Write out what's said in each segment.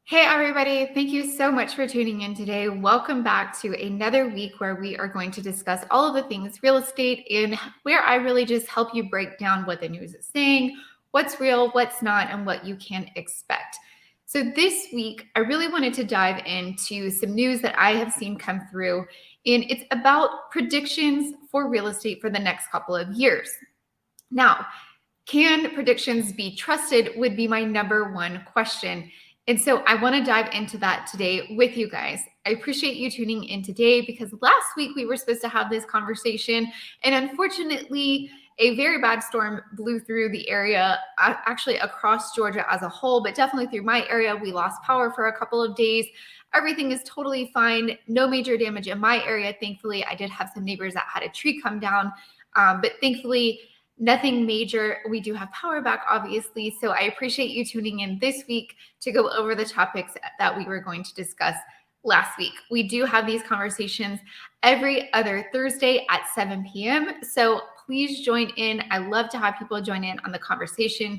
Hey, everybody. Thank you so much for tuning in today. Welcome back to another week where we are going to discuss all of the things real estate and where I really just help you break down what the news is saying, what's real, what's not, and what you can expect. So this week, I really wanted to dive into some news that I have seen come through, and it's about predictions for real estate for the next couple of years. Now, can predictions be trusted would be my number one question. And so I want to dive into that today with you guys. I appreciate you tuning in today because last week we were supposed to have this conversation. And unfortunately, a very bad storm blew through the area, actually across Georgia as a whole, but definitely through my area. We lost power for a couple of days. Everything is totally fine. No major damage in my area. Thankfully, I did have some neighbors that had a tree come down. But thankfully, nothing major. We do have power back, obviously. So I appreciate you tuning in this week to go over the topics that we were going to discuss last week. We do have these conversations every other Thursday at 7 p.m. So please join in. I love to have people join in on the conversation.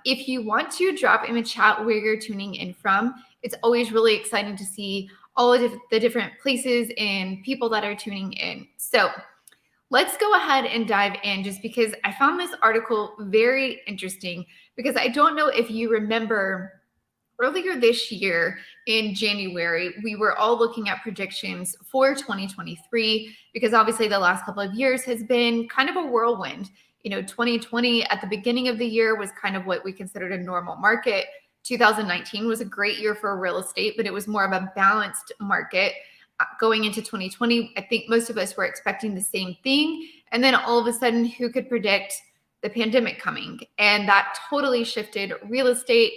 If you want to drop in the chat where you're tuning in from, it's always really exciting to see all of the different places and people that are tuning in. So let's go ahead and dive in just because I found this article very interesting because I don't know if you remember earlier this year in January, we were all looking at predictions for 2023 because obviously the last couple of years has been kind of a whirlwind. 2020 at the beginning of the year was kind of what we considered a normal market. 2019 was a great year for real estate, but it was more of a balanced market. Going into 2020, I think most of us were expecting the same thing. And then all of a sudden, who could predict the pandemic coming? And that totally shifted real estate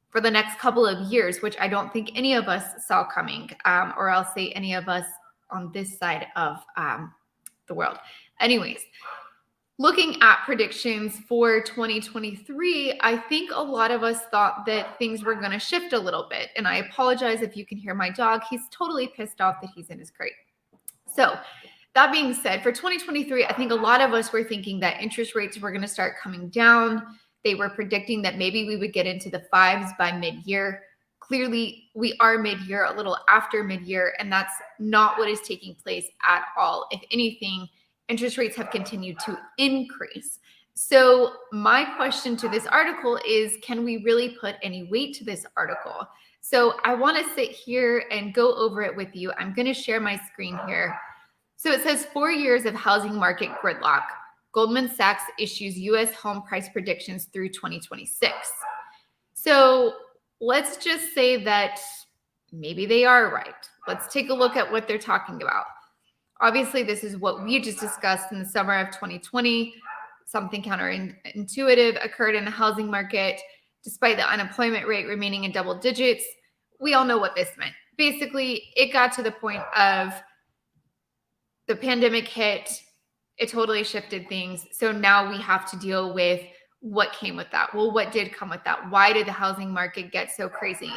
for the next couple of years, which I don't think any of us saw coming, or I'll say any of us on this side of the world. Anyways, looking at predictions for 2023, I think a lot of us thought that things were going to shift a little bit. And I apologize if you can hear my dog. He's totally pissed off that he's in his crate. So that being said, for 2023, I think a lot of us were thinking that interest rates were going to start coming down. They were predicting that maybe we would get into the fives by mid-year. Clearly, we are mid-year, a little after mid-year, and that's not what is taking place at all. If anything, interest rates have continued to increase. So my question to this article is, can we really put any weight to this article? So I want to sit here and go over it with you. I'm going to share my screen here. So it says 4 years of housing market gridlock. Goldman Sachs issues U.S. home price predictions through 2026. So let's just say that maybe they are right. Let's take a look at what they're talking about. Obviously, this is what we just discussed in the summer of 2020. Something counterintuitive occurred in the housing market. Despite the unemployment rate remaining in double digits, we all know what this meant. Basically, it got to the point of the pandemic hit. It totally shifted things. So now we have to deal with what came with that. Well, what did come with that? Why did the housing market get so crazy?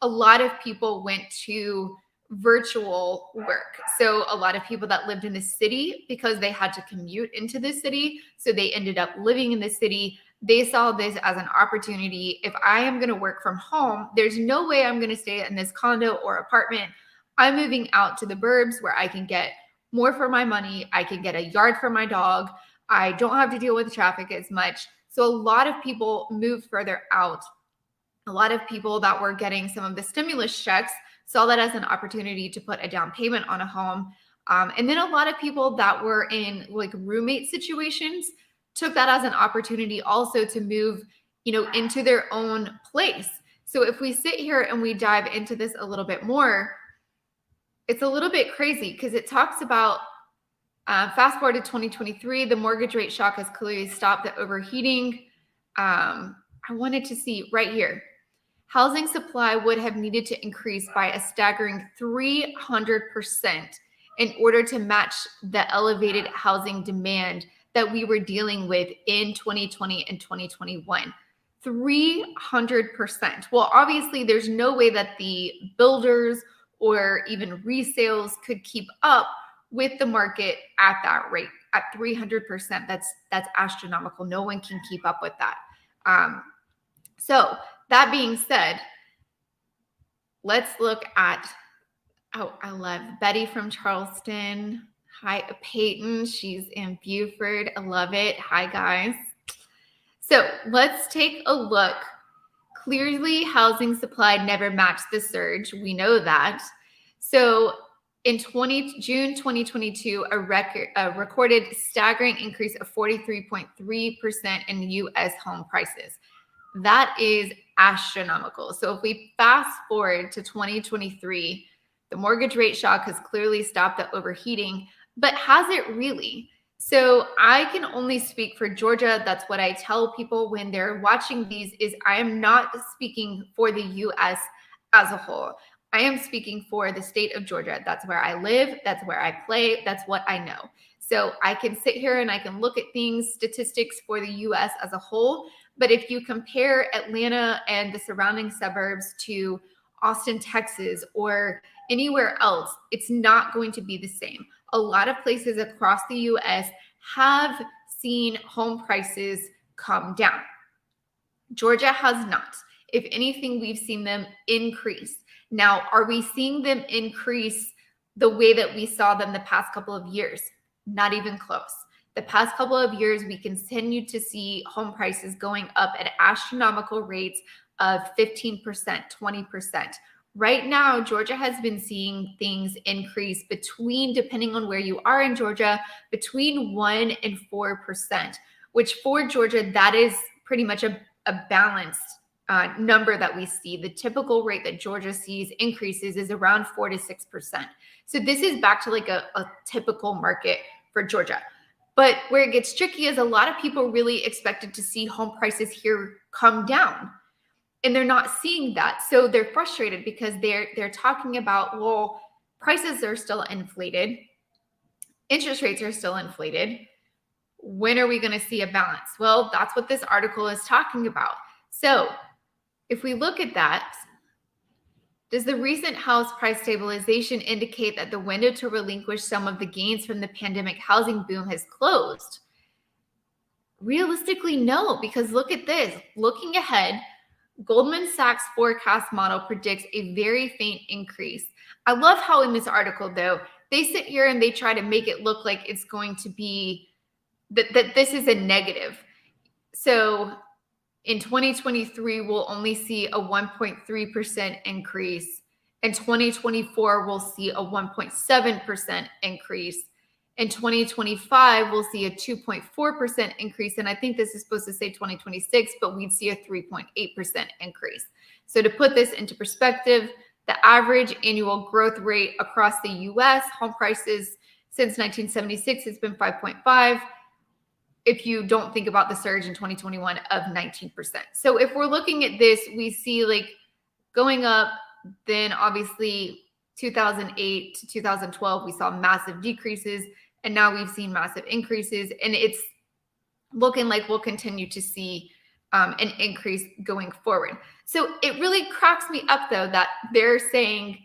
A lot of people went to virtual work. So a lot of people that lived in the city because they had to commute into the city. So they ended up living in the city. They saw this as an opportunity. If I am going to work from home, there's no way I'm going to stay in this condo or apartment. I'm moving out to the burbs where I can get more for my money. I can get a yard for my dog. I don't have to deal with traffic as much. So a lot of people moved further out. A lot of people that were getting some of the stimulus checks saw that as an opportunity to put a down payment on a home. And then a lot of people that were in like roommate situations took that as an opportunity also to move, into their own place. So if we sit here and we dive into this a little bit more, it's a little bit crazy because it talks about fast forward to 2023, the mortgage rate shock has clearly stopped the overheating. I wanted to see right here. Housing supply would have needed to increase by a staggering 300% in order to match the elevated housing demand that we were dealing with in 2020 and 2021. 300%. Well, obviously, there's no way that the builders or even resales could keep up with the market at that rate. At 300%, that's astronomical. No one can keep up with that. So that being said, Let's look at, oh, I love Betty from Charleston. Hi, Peyton. She's in Buford. I love it. Hi, guys. So let's take a look. Clearly, housing supply never matched the surge. We know that. So in June 2022, a recorded staggering increase of 43.3% in U.S. home prices. That is astronomical. So if we fast forward to 2023, the mortgage rate shock has clearly stopped the overheating, but has it really? So I can only speak for Georgia. That's what I tell people when they're watching these is I am not speaking for the US as a whole. I am speaking for the state of Georgia. That's where I live, that's where I play, that's what I know. So I can sit here and I can look at things, statistics for the US as a whole, but if you compare Atlanta and the surrounding suburbs to Austin, Texas, or anywhere else, it's not going to be the same. A lot of places across the US have seen home prices come down. Georgia has not. If anything, we've seen them increase. Now, are we seeing them increase the way that we saw them the past couple of years? Not even close. The past couple of years, we continue to see home prices going up at astronomical rates of 15%, 20%. Right now, Georgia has been seeing things increase between, depending on where you are in Georgia, between 1% and 4%, which for Georgia, that is pretty much a balanced number that we see. The typical rate that Georgia sees increases is around 4 to 6%. So this is back to like a typical market for Georgia. But where it gets tricky is a lot of people really expected to see home prices here come down. And they're not seeing that. So they're frustrated because they're talking about, well, prices are still inflated. Interest rates are still inflated. When are we going to see a balance? Well, that's what this article is talking about. So if we look at that, does the recent house price stabilization indicate that the window to relinquish some of the gains from the pandemic housing boom has closed? Realistically, no, because look at this. Looking ahead, Goldman Sachs forecast model predicts a very faint increase. I love how in this article, though, they sit here and they try to make it look like it's going to be that this is a negative. So in 2023, we'll only see a 1.3% increase. In 2024, we'll see a 1.7% increase. In 2025, we'll see a 2.4% increase. And I think this is supposed to say 2026, but we'd see a 3.8% increase. So to put this into perspective, the average annual growth rate across the US home prices since 1976 has been 5.5. If you don't think about the surge in 2021 of 19%. So if we're looking at this, we see like going up, then obviously 2008 to 2012, we saw massive decreases, and now we've seen massive increases, and it's looking like we'll continue to see an increase going forward. So it really cracks me up, though, that they're saying,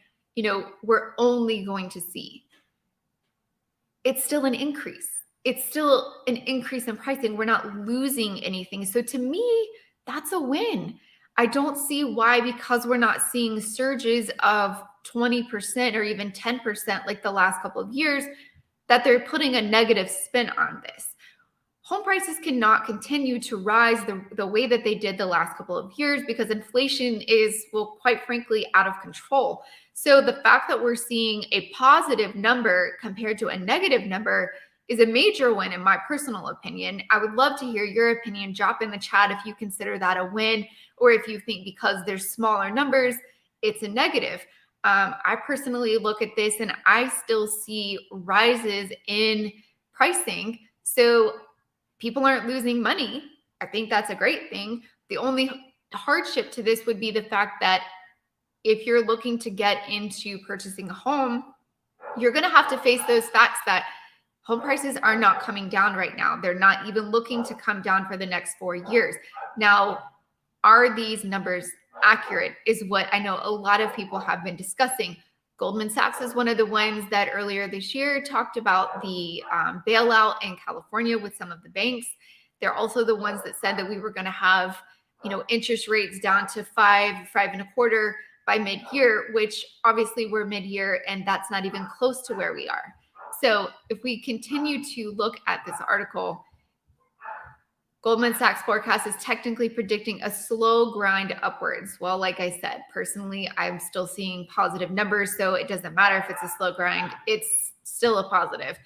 we're only going to see. It's still an increase. It's still an increase in pricing. We're not losing anything. So to me, that's a win. I don't see why, because we're not seeing surges of 20% or even 10% like the last couple of years, that they're putting a negative spin on this. Home prices cannot continue to rise the way that they did the last couple of years because inflation is, well, quite frankly, out of control. So the fact that we're seeing a positive number compared to a negative number is a major win, in my personal opinion. I would love to hear your opinion. Drop in the chat if you consider that a win, or if you think because there's smaller numbers, it's a negative. I personally look at this and I still see rises in pricing. So people aren't losing money. I think that's a great thing. The only hardship to this would be the fact that if you're looking to get into purchasing a home, you're going to have to face those facts that home prices are not coming down right now. They're not even looking to come down for the next 4 years. Now, are these numbers accurate is what I know a lot of people have been discussing. Goldman Sachs is one of the ones that earlier this year talked about the bailout in California with some of the banks. They're also the ones that said that we were going to have, interest rates down to 5.25% by mid-year, which obviously we're mid-year and that's not even close to where we are. So if we continue to look at this article, Goldman Sachs forecast is technically predicting a slow grind upwards. Well, like I said, personally, I'm still seeing positive numbers, so it doesn't matter if it's a slow grind, it's still a positive.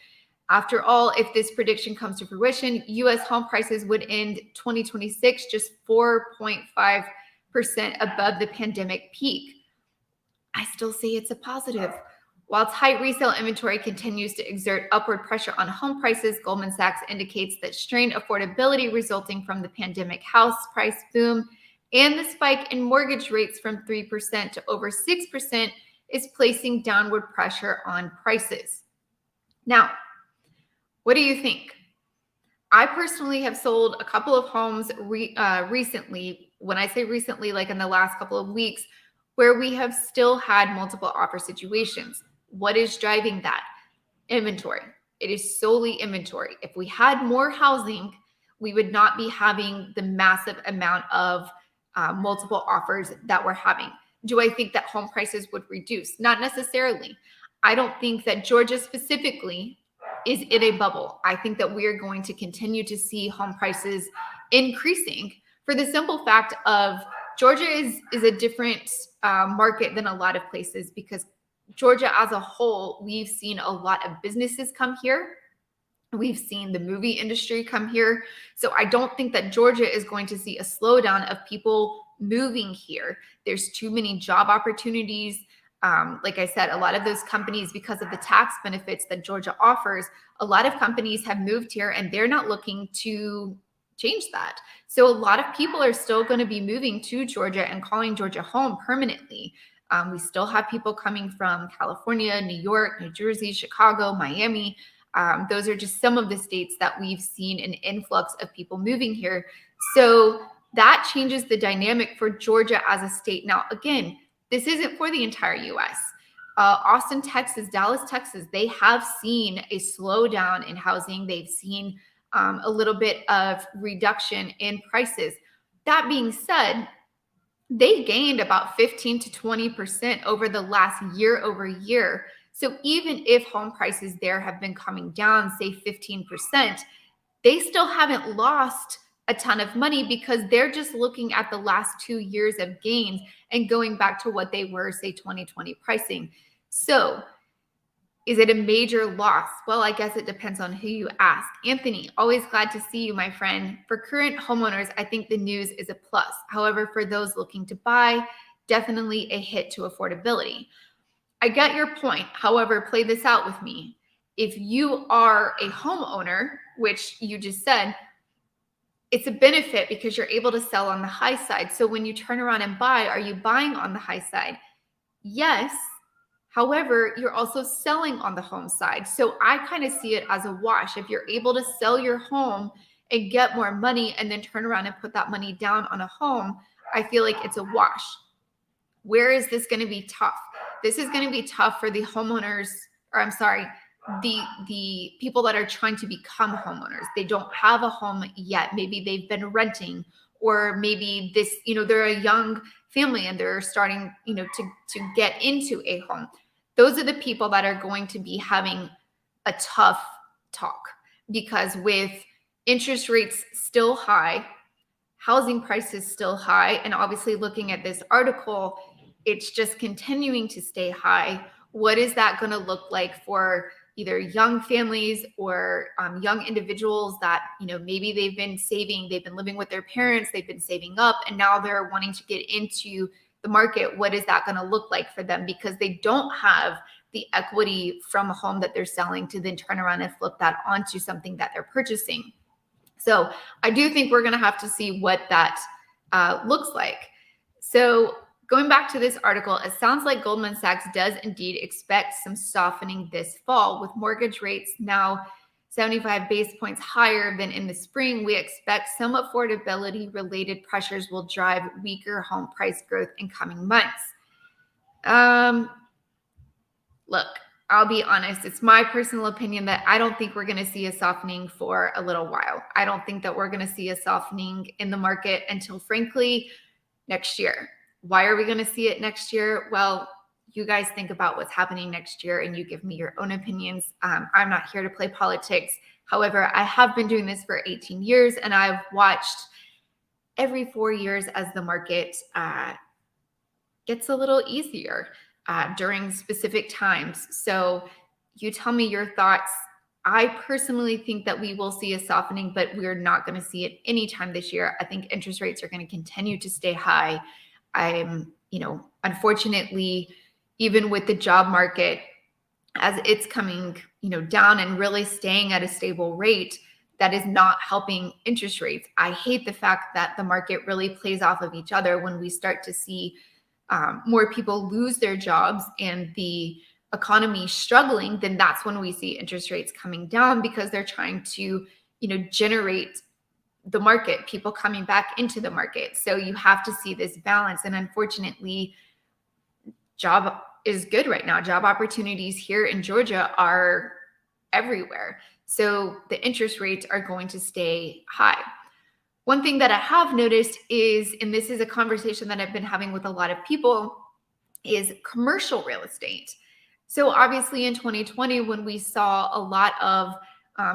After all, if this prediction comes to fruition, U.S. home prices would end 2026 just 4.5% above the pandemic peak. I still say it's a positive. While tight resale inventory continues to exert upward pressure on home prices, Goldman Sachs indicates that strained affordability resulting from the pandemic house price boom and the spike in mortgage rates from 3% to over 6% is placing downward pressure on prices. Now, what do you think? I personally have sold a couple of homes recently. When I say recently, like in the last couple of weeks, where we have still had multiple offer situations. What is driving that? Inventory. It is solely inventory. If we had more housing, we would not be having the massive amount of multiple offers that we're having. Do I think that home prices would reduce? Not necessarily. I don't think that Georgia specifically is in a bubble. I think that we are going to continue to see home prices increasing for the simple fact of Georgia is a different market than a lot of places because Georgia as a whole, we've seen a lot of businesses come here. We've seen the movie industry come here. So I don't think that Georgia is going to see a slowdown of people moving here. There's too many job opportunities. Like I said, a lot of those companies, because of the tax benefits that Georgia offers, a lot of companies have moved here and they're not looking to change that. So a lot of people are still going to be moving to Georgia and calling Georgia home permanently. We still have people coming from California, New York, New Jersey, Chicago, Miami. Those are just some of the states that we've seen an influx of people moving here. So that changes the dynamic for Georgia as a state. Now, again, this isn't for the entire U.S. Austin, Texas, Dallas, Texas, they have seen a slowdown in housing. They've seen a little bit of reduction in prices. That being said, they gained about 15 to 20% over the last year over year. So even if home prices there have been coming down, say 15%, they still haven't lost a ton of money because they're just looking at the last 2 years of gains and going back to what they were, say 2020 pricing. So is it a major loss? Well, I guess it depends on who you ask. Anthony, always glad to see you, my friend. For current homeowners, I think the news is a plus. However, for those looking to buy, definitely a hit to affordability. I get your point. However, play this out with me. If you are a homeowner, which you just said, it's a benefit because you're able to sell on the high side. So when you turn around and buy, are you buying on the high side? Yes. However, you're also selling on the home side. So I kind of see it as a wash. If you're able to sell your home and get more money and then turn around and put that money down on a home, I feel like it's a wash. Where is this going to be tough? This is going to be tough for the homeowners, or I'm sorry, the people that are trying to become homeowners. They don't have a home yet. Maybe they've been renting, or maybe this, they're a young family and they're starting, to get into a home. Those are the people that are going to be having a tough talk because with interest rates still high, housing prices still high, and obviously looking at this article, it's just continuing to stay high. What is that going to look like for either young families or young individuals that, maybe they've been saving, they've been living with their parents, they've been saving up, and now they're wanting to get into the market. What is that going to look like for them? Because they don't have the equity from a home that they're selling to then turn around and flip that onto something that they're purchasing. So I do think we're going to have to see what that looks like. So going back to this article, it sounds like Goldman Sachs does indeed expect some softening this fall. With mortgage rates now 75 basis points higher than in the spring, we expect some affordability-related pressures will drive weaker home price growth in coming months. Look, I'll be honest. It's my personal opinion that I don't think we're going to see a softening for a little while. I don't think that we're going to see a softening in the market until, frankly, next year. Why are we going to see it next year? Well, you guys think about what's happening next year and you give me your own opinions. I'm not here to play politics. However, I have been doing this for 18 years and I've watched every 4 years as the market gets a little easier during specific times. So you tell me your thoughts. I personally think that we will see a softening, but we're not going to see it anytime this year. I think interest rates are going to continue to stay high. Unfortunately, even with the job market, as it's coming, down and really staying at a stable rate, that is not helping interest rates. I hate the fact that the market really plays off of each other. When we start to see more people lose their jobs and the economy struggling, then that's when we see interest rates coming down because they're trying to, generate the market, people coming back into the market. So you have to see this balance. And unfortunately, job is good right now. Job opportunities here in Georgia are everywhere. So the interest rates are going to stay high. One thing that I have noticed is, and this is a conversation that I've been having with a lot of people, is commercial real estate. So obviously in 2020, when we saw a lot of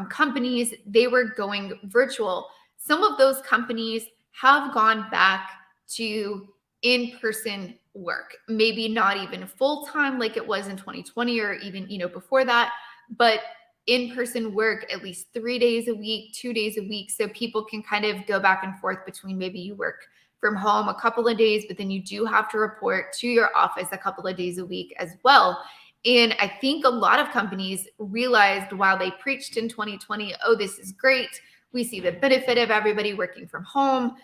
companies, they were going virtual. Some of those companies have gone back to in-person work, maybe not even full-time like it was in 2020 or even, before that, but in-person work at least 3 days a week, 2 days a week. So people can kind of go back and forth between maybe you work from home a couple of days, but then you do have to report to your office a couple of days a week as well. And I think a lot of companies realized while they preached in 2020, oh, this is great, we see the benefit of everybody working from home,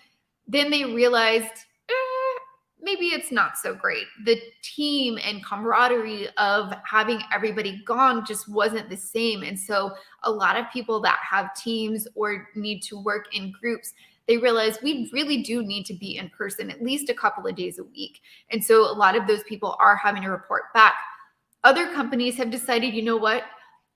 then they realized maybe it's not so great. The team and camaraderie of having everybody gone just wasn't the same. And so a lot of people that have teams or need to work in groups, they realize we really do need to be in person at least a couple of days a week. And so a lot of those people are having to report back. Other companies have decided, you know what?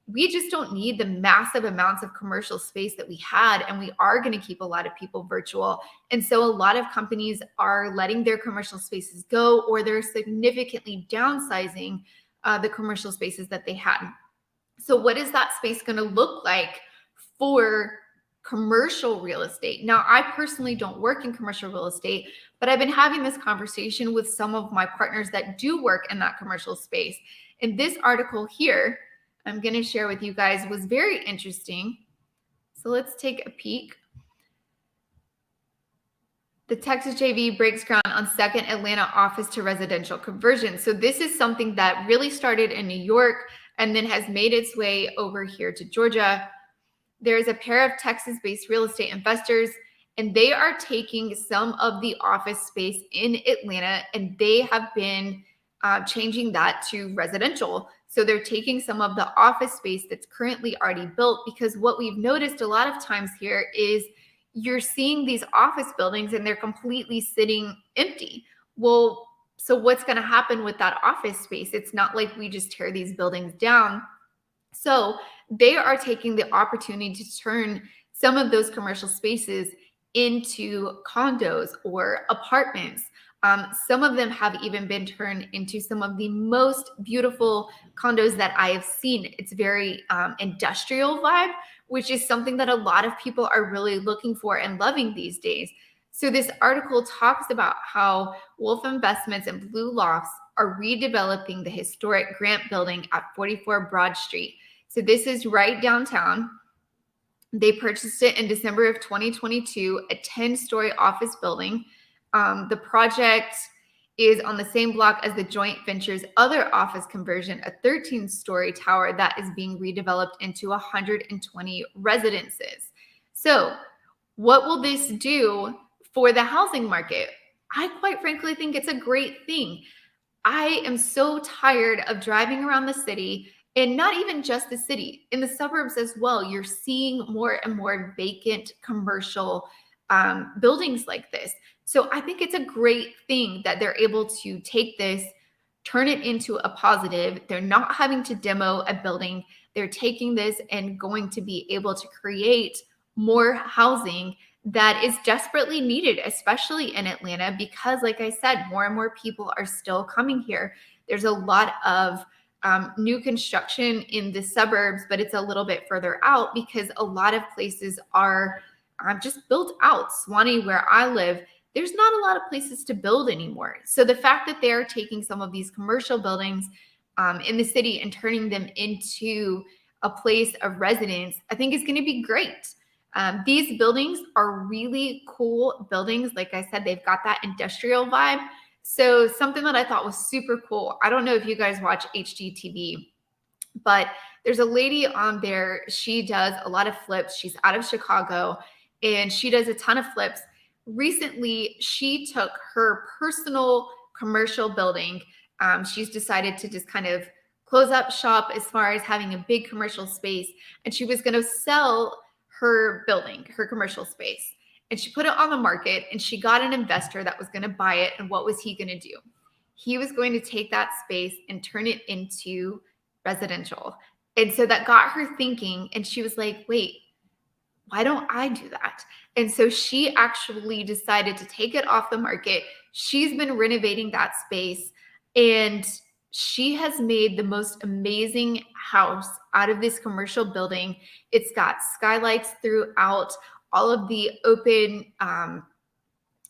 We just don't need the massive amounts of commercial space that we had, and we are going to keep a lot of people virtual. And so a lot of companies are letting their commercial spaces go, or they're significantly downsizing the commercial spaces that they had. So what is that space going to look like for commercial real estate? Now, I personally don't work in commercial real estate, but I've been having this conversation with some of my partners that do work in that commercial space. And this article here, I'm going to share with you guys, was very interesting. So let's take a peek. The Texas JV breaks ground on second Atlanta office to residential conversion. So this is something that really started in New York and then has made its way over here to Georgia. There's a pair of Texas-based real estate investors, and they are taking some of the office space in Atlanta, and they have been changing that to residential. So they're taking some of the office space that's currently already built, because what we've noticed a lot of times here is you're seeing these office buildings and they're completely sitting empty. Well, so what's going to happen with that office space? It's not like we just tear these buildings down. So they are taking the opportunity to turn some of those commercial spaces into condos or apartments. Some of them have even been turned into some of the most beautiful condos that I have seen. It's very industrial vibe, which is something that a lot of people are really looking for and loving these days. So this article talks about how Wolf Investments and Blue Lofts are redeveloping the historic Grant building at 44 Broad Street. So this is right downtown. They purchased it in December of 2022, a 10-story office building. The project is on the same block as the joint venture's other office conversion, a 13-story tower that is being redeveloped into 120 residences. So what will this do for the housing market? I quite frankly think it's a great thing. I am so tired of driving around the city, and not even just the city, in the suburbs as well. You're seeing more and more vacant commercial buildings like this. So I think it's a great thing that they're able to take this, turn it into a positive. They're not having to demo a building. They're taking this and going to be able to create more housing that is desperately needed, especially in Atlanta, because, like I said, more and more people are still coming here. There's a lot of new construction in the suburbs, but it's a little bit further out because a lot of places are just built out. Swanee, where I live, there's not a lot of places to build anymore. So the fact that they're taking some of these commercial buildings in the city and turning them into a place of residence, I think is going to be great. These buildings are really cool buildings. Like I said, they've got that industrial vibe. So something that I thought was super cool. I don't know if you guys watch HGTV, but there's a lady on there. She does a lot of flips. She's out of Chicago and she does a ton of flips. Recently, she took her personal commercial building. She's decided to just kind of close up shop as far as having a big commercial space. And she was going to sell her building, her commercial space. And she put it on the market and she got an investor that was going to buy it. And what was he going to do? He was going to take that space and turn it into residential. And so that got her thinking. And she was like, wait, why don't I do that? And so she actually decided to take it off the market. She's been renovating that space and she has made the most amazing house out of this commercial building. It's got skylights throughout, all of the open,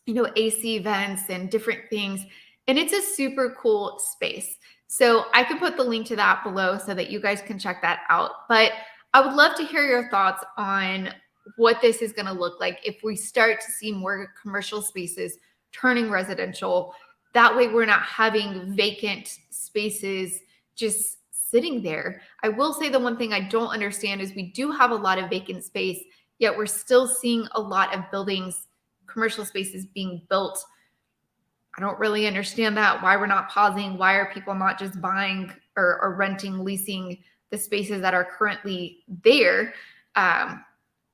AC vents and different things. And it's a super cool space. So I can put the link to that below so that you guys can check that out. But I would love to hear your thoughts on what this is going to look like if we start to see more commercial spaces turning residential. That way we're not having vacant spaces just sitting there. I will say the one thing I don't understand is we do have a lot of vacant space, yet we're still seeing a lot of buildings, commercial spaces being built. I don't really understand that, why we're not pausing. Why are people not just buying or renting, leasing the spaces that are currently there?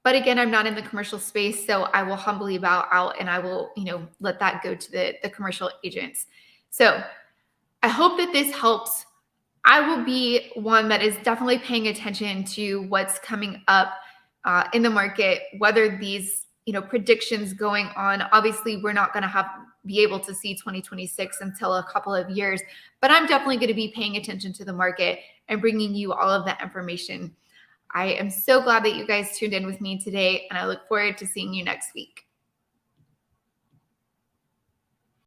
But again, I'm not in the commercial space, so I will humbly bow out and I will, let that go to the commercial agents. So I hope that this helps. I will be one that is definitely paying attention to what's coming up in the market, whether these, predictions going on. Obviously, we're not going to be able to see 2026 until a couple of years, but I'm definitely going to be paying attention to the market and bringing you all of that information. I am so glad that you guys tuned in with me today, and I look forward to seeing you next week.